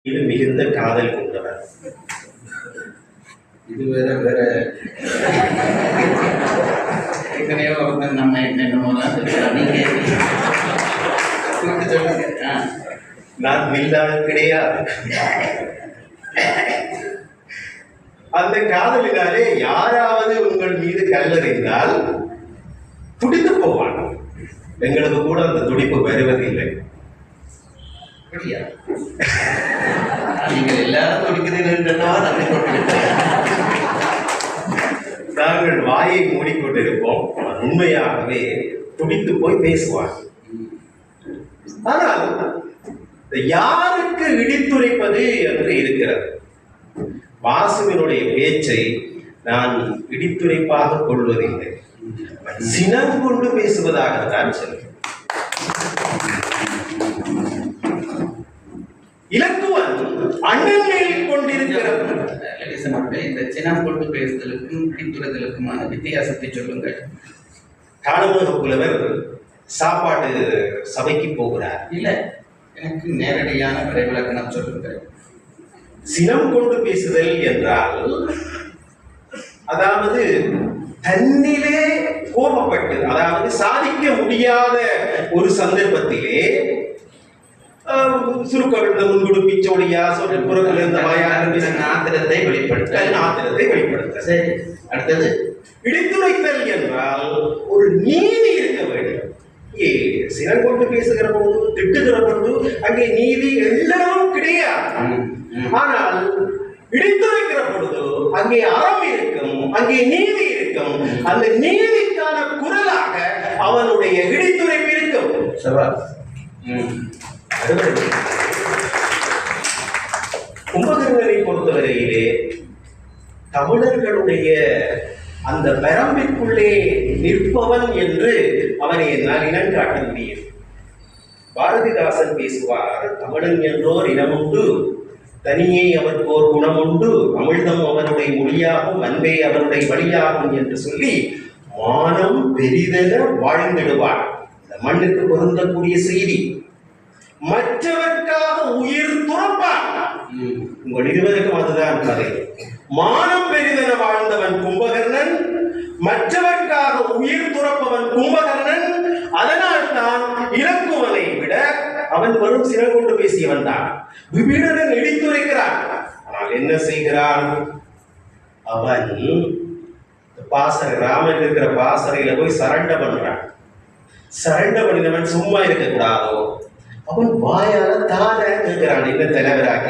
இது மிகுந்த காதல் கொண்டவர். இது வேற வேற ஏற்கனவே ஒருத்தர் நம்ம என்னென்னமோலாம் நீங்க சொல்லுங்க. நான் மில்லாமல் கிடையாது. அந்த காதலினாலே யாராவது உங்கள் மீது கல்லறிந்தால் துடித்து போவான். எங்களுக்கு கூட அந்த துடிப்பு வருவதில்லை. நீங்கள் எல்லாரும் துடிக்கிறீர்கள். நாங்கள் வாயை மூடிக்கொண்டிருப்போம். உண்மையாகவே துடித்து போய் பேசுவார். ஆனால் யாருக்கு இடித்துரைப்பது என்று இருக்கிறது. வாசுவினுடைய பேச்சை நான் இடித்துரைப்பாக கொள்வதில்லை, சினம் கொண்டு பேசுவதாகத்தான் சொல்கிறேன். இலக்குவன் அண்ணன் மேல் கொண்டிருக்கிற இந்த சினம் கொண்டு பேசுதலுக்கும் இடித்துரைதலுக்குமான வித்தியாசத்தை சொல்லுங்கள். காலமுக புலவர் சாப்பாடு சபைக்கு போகிறார். இல்ல, எனக்கு நேரடியான விரைவிலக்கணம் சொல்லுங்கள். சினம் கொண்டு பேசுதல் என்றால் அதாவது தன்னிலே கோபப்பட்டு, அதாவது சாதிக்க முடியாத ஒரு சந்தர்ப்பத்திலே சுருக்கவிழ்ந்த முன்குடுப்பி சோழியா புறத்தில் இருந்த ஆத்திரத்தை வெளிப்படுத்த. சரி, அடுத்தது இடித்துரைத்தல் என்றால் ஒரு நீதி இருக்க வேண்டும். சினம் கொண்டு பேசுகிற போது, திட்டுகிற பொழுது அங்கே நீதி எல்லாம் கிடையாது. ஆனால் இடித்துரைக்கிற பொழுது அங்கே அறம் இருக்கும், அங்கே நீதி இருக்கும். அந்த நீதிக்கான குரலாக அவனுடைய இடித்துரைப்பு இருக்கும். கும்பகர்ணனை பொறுத்தவரையிலே தமிழர்களுடைய அந்த வரம்பிற்குள்ளே நிற்பவன் என்று அவனை என்னால் இனம் காட்ட முடியும். பாரதிதாசன் பேசுவார், தமிழன் என்றோர் இனமுண்டு, தனியே அவருக்கு ஒரு குணமுண்டு, அமிழ்தம் அவனுடைய மொழியாகும், அன்பே அவனுடைய வழியாகும் என்று சொல்லி மானம் பெரிதென வாழ்ந்திடுவார். இந்த மண்ணுக்கு பொருந்தக்கூடிய செய்தி. மற்றவர்க்காக உயிர் துறப்பார். உங்கள் இருவருக்கும் அதுதான் கதை. மானம் பெரிதென வாழ்ந்தவன் கும்பகர்ணன், மற்றவர்க்காக உயிர் துறப்பவன் கும்பகர்ணன். அதனால் தான் இலக்குவனை விட அவன் வரும் சினம் கொண்டு பேசியவன் தான். விபீடனன் இடித்துரைக்கிறான். ஆனால் என்ன செய்கிறான்? அவன் பாசறை, ராமன் இருக்கிற பாசறையில போய் சரண்ட பண்றான். சரண்ட பண்ணினவன் சும்மா இருக்க கூடாதோ, அவன் வாயால தானே கேட்கிறான், என்ன தலைவராக்கி